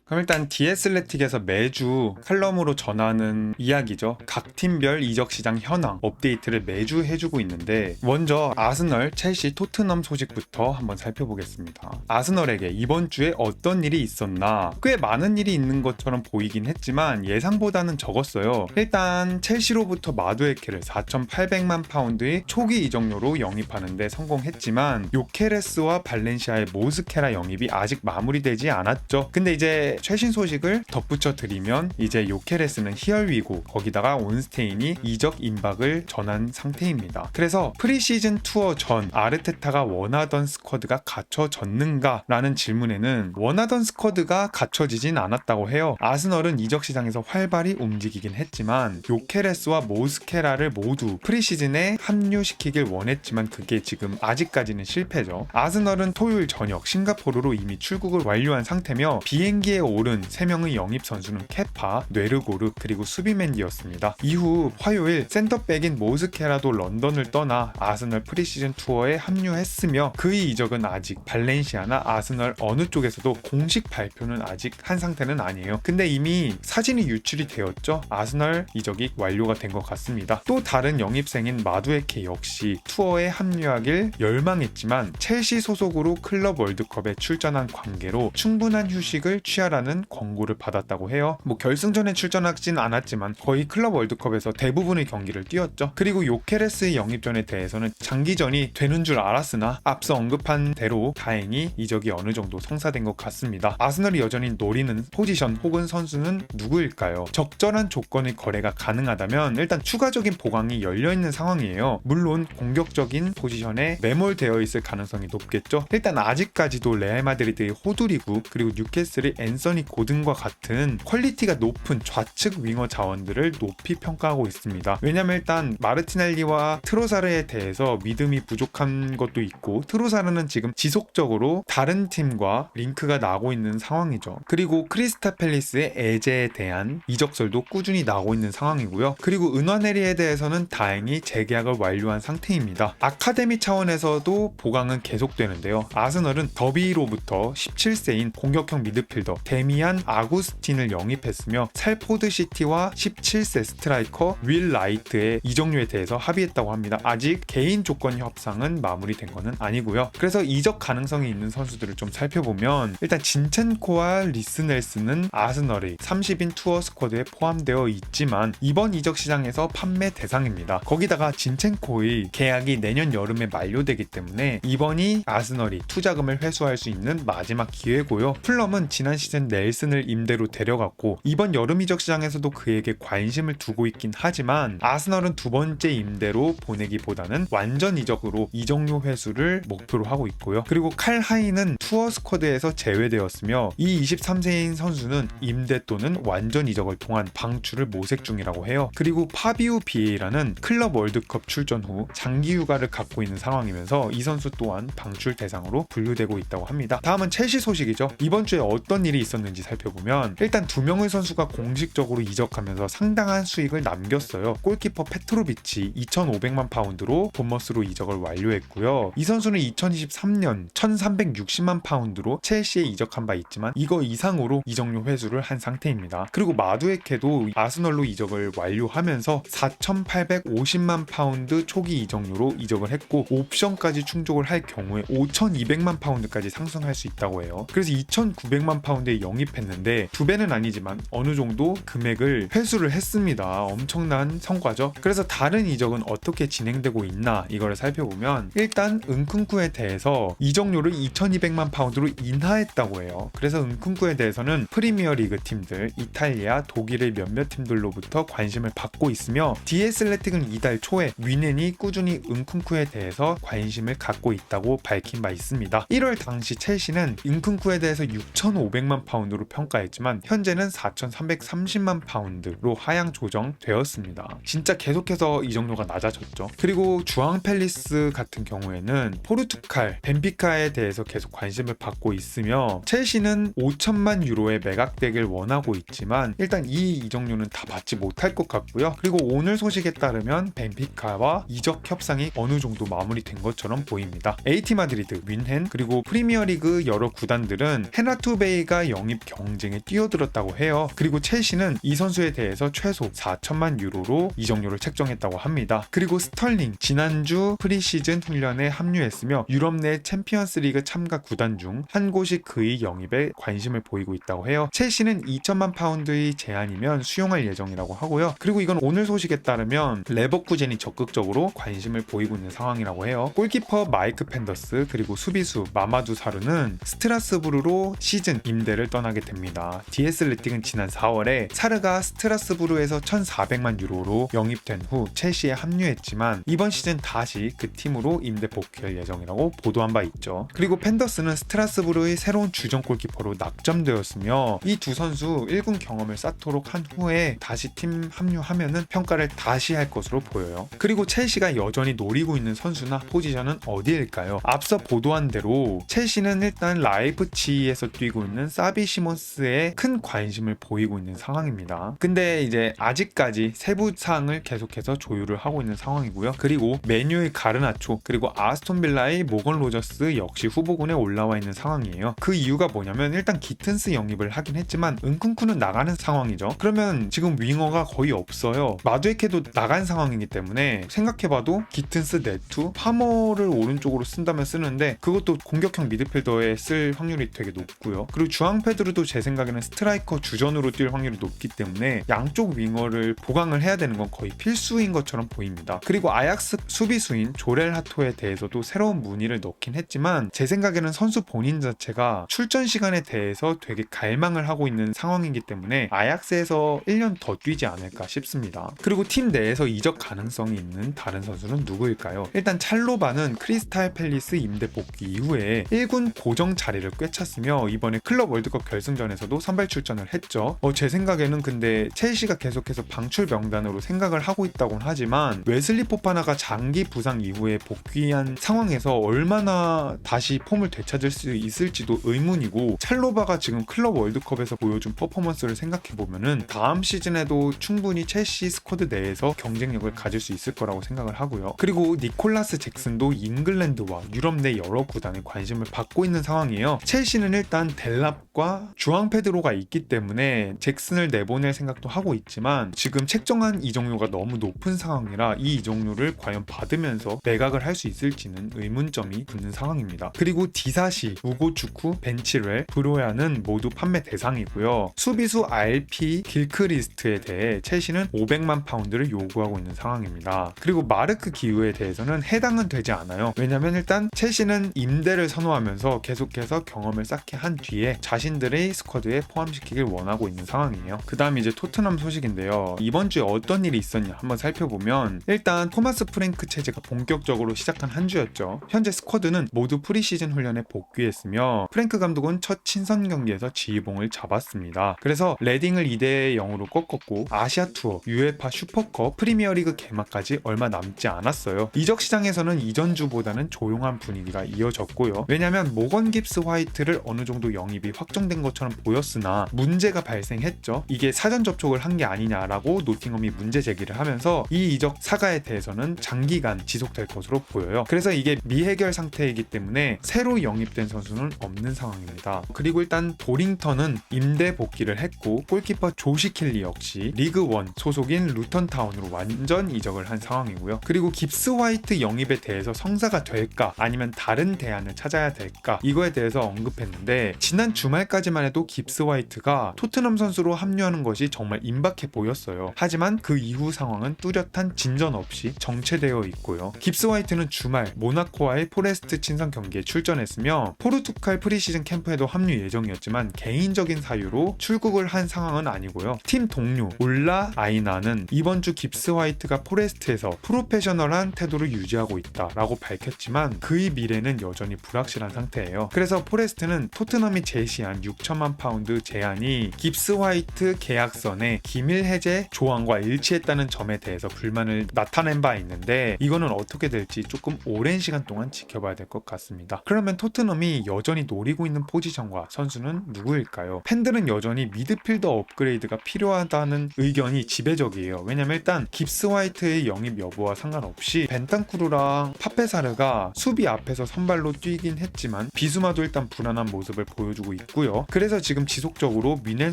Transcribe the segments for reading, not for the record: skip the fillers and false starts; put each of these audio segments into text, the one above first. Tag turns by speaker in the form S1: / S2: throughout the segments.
S1: 그럼 일단 디애슬레틱에서 매주 칼럼으로 전하는 이야기죠. 각 팀별 이적 시장 현황 업데이트를 매주 해주고 있는데, 먼저 아스널, 첼시, 토트넘 소식부터 한번 살펴보겠습니다. 아스널에게 이번 주에 어떤 일이 있었나? 꽤 많은 일이 있는 것처럼 보이긴 했지만 예상보다는 적었어요. 일단 첼시로부터 마두에케를 4,800만 파운드의 초기 이적료로 영입하는데 성공했지만 요케레스와 발렌시아의 모스케라 영입이 아직 마무리되지 않았죠. 근데 이제 최신 소식을 덧붙여 드리면, 이제 요케레스는 희열위고 거기다가 온스테인이 이적 임박을 전한 상태입니다. 그래서 프리시즌 투어 전 아르테타가 원하던 스쿼드가 갖춰졌는가? 라는 질문에는 원하던 스쿼드가 갖춰지진 않았다고 해요. 아스널은 이적 시장에서 활발히 움직이긴 했지만 요케레스와 모스케라를 모두 프리시즌에 합류시키길 원했지만 그게 지금 아직까지는 실패죠. 아스널은 토요일 저녁 싱가포르로 이미 출국을 완료한 상태며, 비행기에 오른 3명의 영입 선수는 케파, 뇌르고르 그리고 수비맨디였습니다. 이후 화요일 센터백인 모스케라도 런던을 떠나 아스널 프리시즌 투어에 합류했으며, 그의 이적은 아직 발렌시아나 아스널 어느 쪽에서도 공식 발표는 아직 한 상태는 아니에요. 근데 이미 사진이 유출이 되었죠. 아스널 이적이 완료가 된 것 같습니다. 또 다른 영입생인 마두에케 역시 투어에 합류하길 열망했지만 첼시 소속으로 클럽 월드컵에 출전한 관계로 충분한 휴식을 취하라는 권고를 받았다고 해요. 결승전에 출전하진 않았지만 거의 클럽 월드컵에서 대부분의 경기를 뛰었죠. 그리고 요케레스의 영입전에 대해서는 장기전이 되는 줄 알았으나 앞서 언급한 대로 다행히 이적이 어느 정도 성사된 것 같습니다. 아스널이 여전히 노리는 포지션 혹은 선수는 누구일까요? 적절한 조건의 거래가 가능하다면 일단 추가적인 보강이 열려있는 상황이에요. 물론 공격적인 포지션에 매몰되어 있을 가능성이 높겠죠. 일단 아직까지도 레알 마드리드의 호두리구 그리고 뉴캐슬의 앤서니 고든과 같은 퀄리티가 높은 좌측 윙어 자원들을 높이 평가하고 있습니다. 왜냐면 일단 마르티넬리와 트로사르에 대해서 믿음이 부족한 것도 있고, 트로사르는 지금 지속적으로 다른 팀과 링크가 나고 있는 상황이죠. 그리고 크리스타 팰리스의 에제에 대한 이적설도 꾸준히 나오고 있는 상황이고요. 그리고 은화네리에 대해서는 다행히 재계약을 완료한 상태입니다. 아카데미 차원에서도 보강은 계속되는데요. 아스널은 더비로부터 17세인 공격형 미드필더 데미안 아구스틴을 영입했으며, 살포드 시티와 17세 스트라이커 윌 라이트의 이적료에 대해서 합의했다고 합니다. 아직 개인 조건 협상은 마무리된 것은 아니고요. 그래서 이적 가능성이 있는 선수들을 좀 살펴보면, 일단 진첸코와 리스 넬슨은 아스널의 30인 투어 스쿼드에 포함되어 있지만 이번 이적 시장에서 판매 대상입니다. 거기다가 진첸코의 계약이 내년 여름에 만료되기 때문에 이번이 아스널이 투자금을 회수할 수 있는 마지막 기회고요. 풀럼은 지난 시즌 넬슨을 임대로 데려갔고 이번 여름 이적 시장에서도 그에게 관심을 두고 있긴 하지만, 아스널은 두 번째 임대로 보내기보다는 완전 이적으로 이적료 회수를 목표로 하고 있고요. 그리고 칼 하이는 투어 스쿼드에서 제외되었으며 이 23세인 선수는 임대 또는 완전 이적을 통한 방출을 모색 중이라고 해요. 그리고 파비우 비에이라는 클럽 월드컵 출전 후 장기 휴가를 갖고 있는 상황이면서 이 선수 또한 방출 대상으로 분류되고 있다고 합니다. 다음은 첼시 소식이죠. 이번 주에 어떤 일이 있었는지 살펴보면, 일단 두 명의 선수가 공식적으로 이적하면서 상당한 수익을 남겼어요. 골키퍼 페트로비치 2,500만 파운드로 본머스로 이적을 완료했고요. 이 선수는 2023년 1,360만 파운드로 첼시에 이적한 바 있지만 이거 이상으로 이적료 회수를 한 상태입니다. 그리고 마두에케도 아스널로 이적을 완료하면서 4,850만 파운드 초기 이적료로 이적을 했고, 옵션까지 충족을 할 경우에 5,200만 파운드까지 상승할 수 있다고 해요. 그래서 2,900만 파운드에 영입했는데 두 배는 아니지만 어느 정도 금액을 회수를 했습니다. 엄청난 성과죠. 그래서 다른 이적은 어떻게 진행되고 있나 이거를 살펴보면, 일단 은쿤쿠에 대해서 이적료를 2,200만 파운드로 인하했다고 해요. 그래서 은쿤쿠에 대해서는 프리미어리그 팀들, 이탈리아, 독일의 몇몇 팀들로부터 관심을 받고 있으며, 디애슬레틱은 이달 초에 위넨이 꾸준히 은쿤쿠에 대해서 관심을 갖고 있다고 밝힌 바 있습니다. 1월 당시 첼시는 은쿤쿠에 대해서 6,500만 파운드로 평가했지만 현재는 4,330만 파운드로 하향 조정되었습니다. 진짜 계속해서 이적료가 낮아졌죠. 그리고 주앙 펠리스 같은 경우에는 포르투갈 벤피카에 대해서 계속 관심을 받고 있으며, 첼시는 5천만 유로에 매각되길 원하고 있지만 일단 이 이적료는 다 받지 못할 것 같고요. 그리고 오늘 소식에 따르면 벤피카와 이적 협상이 어느 정도 마무리된 것처럼 보입니다. AT 마드리드, 뮌헨 그리고 프리미어리그 여러 구단들은 헤나투 베이가 영입 경쟁에 뛰어들었다고 해요. 그리고 첼시는 이 선수에 대해서 최소 4천만 유로로 이적료를 책정했다고 합니다. 그리고 스털링 지난주 프리시즌 훈련에 합류했으며 유럽 내 챔피언스리그 참가 구단 중 한 곳이 그의 영입에 관심을 보이고 있다고 해요. 첼시는 2천만 파운드의 제한이면 수용할 예정이라고 하고요. 그리고 이건 오늘 소식에 따르면 레버쿠젠이 적극적으로 관심을 보이고 있는 상황이라고 해요. 골키퍼 마이크 펜더스 그리고 수비수 마마두 사르는 스트라스부르로 시즌 임대를 떠나게 됩니다. DS 레틱은 지난 4월에 사르가 스트라스부르에서 1,400만 유로로 영입된 후 첼시에 합류했지만 이번 시즌 다시 그 팀으로 임대 복귀할 예정이라고 보도한 바 있죠. 그리고 펜더스는 스트라스부르의 새로운 주전 골키퍼로 낙점되었으며 이 두 선수 1군 경험을 쌓도록 한 후에 다시 팀 합류하면은 평가를 다시 할 것으로 보여요. 그리고 첼시가 여전히 노리고 있는 선수나 포지션은 어디일까요? 앞서 보도한 대로 첼시는 일단 라이프치히에서 뛰고 있는 사비 시몬스에 큰 관심을 보이고 있는 상황입니다. 근데 이제 아직까지 세부 사항을 계속해서 조율을 하고 있는 상황이고요. 그리고 메뉴의 가르나초 그리고 아스톤 빌라의 모건 로저스 역시 후보군에 올라와 있는 상황이에요. 그 이유가 뭐냐면 일단 기튼스 영입을 하긴 했지만 은쿤쿠는 나가는 상황이죠. 그러면 지금 윙어가 거의 없어요. 마두에케도 나간 상황이기 때문에 생각해봐도 기튼스, 네투, 파머를 오른쪽으로 쓴다면 쓰는데 그것도 공격형 미드필더에 쓸 확률이 되게 높고요. 그리고 주앙 페드로도 제 생각에는 스트라이커 주전으로 뛸 확률이 높기 때문에 양쪽 윙어를 보강을 해야 되는 건 거의 필수인 것처럼 보입니다. 그리고 아약스 수비수인 조렐 하토에 대해서도 새로운 문의를 넣긴 했지만 제 생각에는 선수 본인 자체가 출전 시간에 대해서 되게 갈망을 하고 있는 상황이기 때문에 아약스에서 1년 더 뛰지 않을까 싶습니다. 그리고 팀 내에서 이적 가능성이 있는 다른 선수는 누구일까요? 일단 찰로바는 크리스탈 팰리스 임대 복귀 이후에 1군 고정 자리를 꿰찼으며 이번에 클럽 월드컵 결승전에서도 선발 출전을 했죠. 제 생각에는 근데 첼시가 계속해서 방출 명단으로 생각을 하고 있다곤 하지만 웨슬리 포파나가 장기 부상 이후에 복귀한 상황에서 얼마나 다시 폼을 되찾을 수 있을지도 의문이고 찰로바가 지금 클럽 월드컵에서 보여준 퍼포먼스를 생각해보면은 다음 시즌에도 충분히 첼시 스쿼드 내에서 경쟁력을 가질 수 있을 거라고 생각을 하고요. 그리고 니콜라스 잭슨도 잉글랜드와 유럽 내 여러 구단의 관심을 받고 있는 상황이에요. 첼시는 일단 델랍과 주앙 페드로가 있기 때문에 잭슨을 내보낼 생각도 하고 있지만 지금 책정한 이적료가 너무 높은 상황이라 이 이적료를 과연 받으면서 매각을 할 수 있을지는 의문점이 붙는 상황입니다. 그리고 디사시, 우고추쿠, 벤치렐, 브로야는 모두 판매 대상이고요. 수비수 RP 길크리스트에 대해 첼시는 500만 파운드를 요구하고 있는 상황입니다. 그리고 마르크 기우에 대해서는 해당은 되지 않아요. 왜냐면 일단 첼시는 임대를 선호하면서 계속해서 경험을 쌓게 한 뒤에 자신들의 스쿼드에 포함시키길 원하고 있는 상황이에요. 그 다음 이제 토트넘 소식인데요. 이번 주에 어떤 일이 있었냐 한번 살펴보면 일단 토마스 프랭크 체제가 본격적으로 시작한 한 주였죠. 현재 스쿼드는 모두 프리시즌 훈련에 복귀했으며 프랭크 감독은 첫 친선 경기에서 지휘봉을 잡았습니다. 그래서 레딩을 2대 0으로 꺾었고 아시아 투어, UEFA 슈퍼컵, 프리미어리그 개막까지 얼마 남지 않았어요. 이적 시장에서는 이전 주보다는 조용한 분위기가 이어졌고요. 왜냐면 모건 깁스 화이트를 어느 정도 영입이 확정된 것처럼 보였으나 문제가 발생했죠. 이게 사전 접촉을 한 게 아니냐라고 노팅엄이 문제 제기를 하면서 이 이적 사과에 대해서는 장기간 지속될 것으로 보여요. 그래서 이게 미해결 상태이기 때문에 새로 영입된 선수는 없는 상황입니다. 그리고 일단 도링턴은 임대 복귀를 했고 골키퍼 조시 킬리 역시 리그1 소속인 루턴타운으로 완전 이적을 한 상황이고요. 그리고 깁스 화이트 영입에 대해서 성사가 될까 아니면 다른 대안을 찾아야 될까 이거에 대해서 언급했는데 지난 주말까지만 해도 깁스 화이트가 토트넘 선수로 합류하는 것이 정말 임박해 보였어요. 하지만 그 이후 상황은 뚜렷한 진전 없이 정체되어 있고요. 깁스 화이트는 주말 모나코와의 포레스트 친선 경기에 출전했으며 포르투갈 프리시즌 캠프에도 합류 예정이었지만 개인적인 사유로 출국을 한 상황은 아니고요. 팀 동료 올라 아이나는 이번 주 깁스 화이트가 포레스트에서 프로페셔널한 태도를 유지하고 있다라고 밝혔지만 그의 미래는 여전히 불확실한 상태예요. 그래서 포레스트는 토트넘이 제시한 6천만 파운드 제한이 깁스 화이트 계약선에 기밀 해제 조항과 일치했다는 점에 대해서 불만을 나타낸 바 있는데 이거는 어떻게 될지 조금 오랜 시간 동안 지켜봐야 될 것 같습니다. 그러면 토트넘이 여전히 노리고 있는 포지션과 선수는 누구일까요? 팬들은 여전히 미드필더 업그레이드가 필요하다는 의견이 지배적이에요. 왜냐면 일단 깁스 화이트의 영입 여부와 상관없이 벤탄쿠르랑 파페사르가 수비 앞에서 선발로 뛰긴 했지만 비수마도 일단 불안한 모습을 보여주고 있고요. 있고요. 그래서 지금 지속적으로 미넨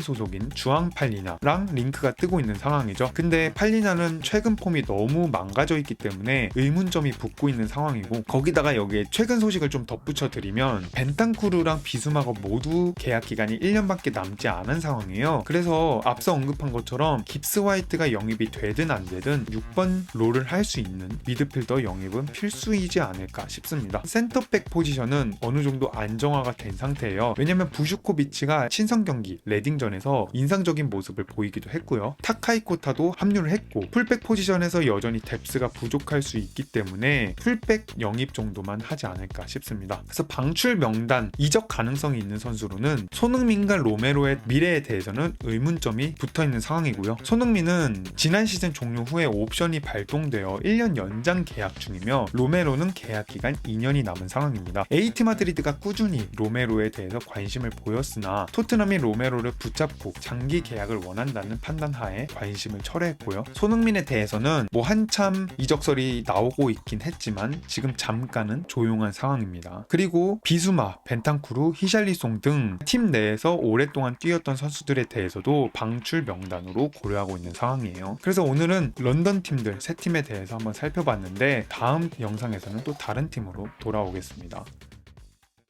S1: 소속인 주앙 팔리나랑 링크가 뜨고 있는 상황이죠. 근데 팔리나는 최근 폼이 너무 망가져 있기 때문에 의문점이 붙고 있는 상황이고, 거기다가 여기에 최근 소식을 좀 덧붙여 드리면 벤탄쿠르랑 비수마가 모두 계약 기간이 1년밖에 남지 않은 상황이에요. 그래서 앞서 언급한 것처럼 깁스 화이트가 영입이 되든 안 되든 6번 롤을 할 수 있는 미드필더 영입은 필수이지 않을까 싶습니다. 센터백 포지션은 어느 정도 안정화가 된 상태예요. 왜냐면 부슈코비치가 친선 경기 레딩전에서 인상적인 모습을 보이기도 했고요. 타카이코타도 합류를 했고, 풀백 포지션에서 여전히 뎁스가 부족할 수 있기 때문에 풀백 영입 정도만 하지 않을까 싶습니다. 그래서 방출 명단, 이적 가능성이 있는 선수로는 손흥민과 로메로의 미래에 대해서는 의문점이 붙어있는 상황이고요. 손흥민은 지난 시즌 종료 후에 옵션이 발동되어 1년 연장 계약 중이며, 로메로는 계약 기간 2년이 남은 상황입니다. AT 마드리드가 꾸준히 로메로에 대해서 관심을 보였으나 토트넘이 로메로를 붙잡고 장기 계약을 원한다는 판단하에 관심을 철회했고요. 손흥민에 대해서는 한참 이적설이 나오고 있긴 했지만 지금 잠깐은 조용한 상황입니다. 그리고 비수마, 벤탄쿠르, 히샬리송 등 팀 내에서 오랫동안 뛰었던 선수들에 대해서도 방출 명단으로 고려하고 있는 상황이에요. 그래서 오늘은 런던 팀들 세 팀에 대해서 한번 살펴봤는데, 다음 영상에서는 또 다른 팀으로 돌아오겠습니다.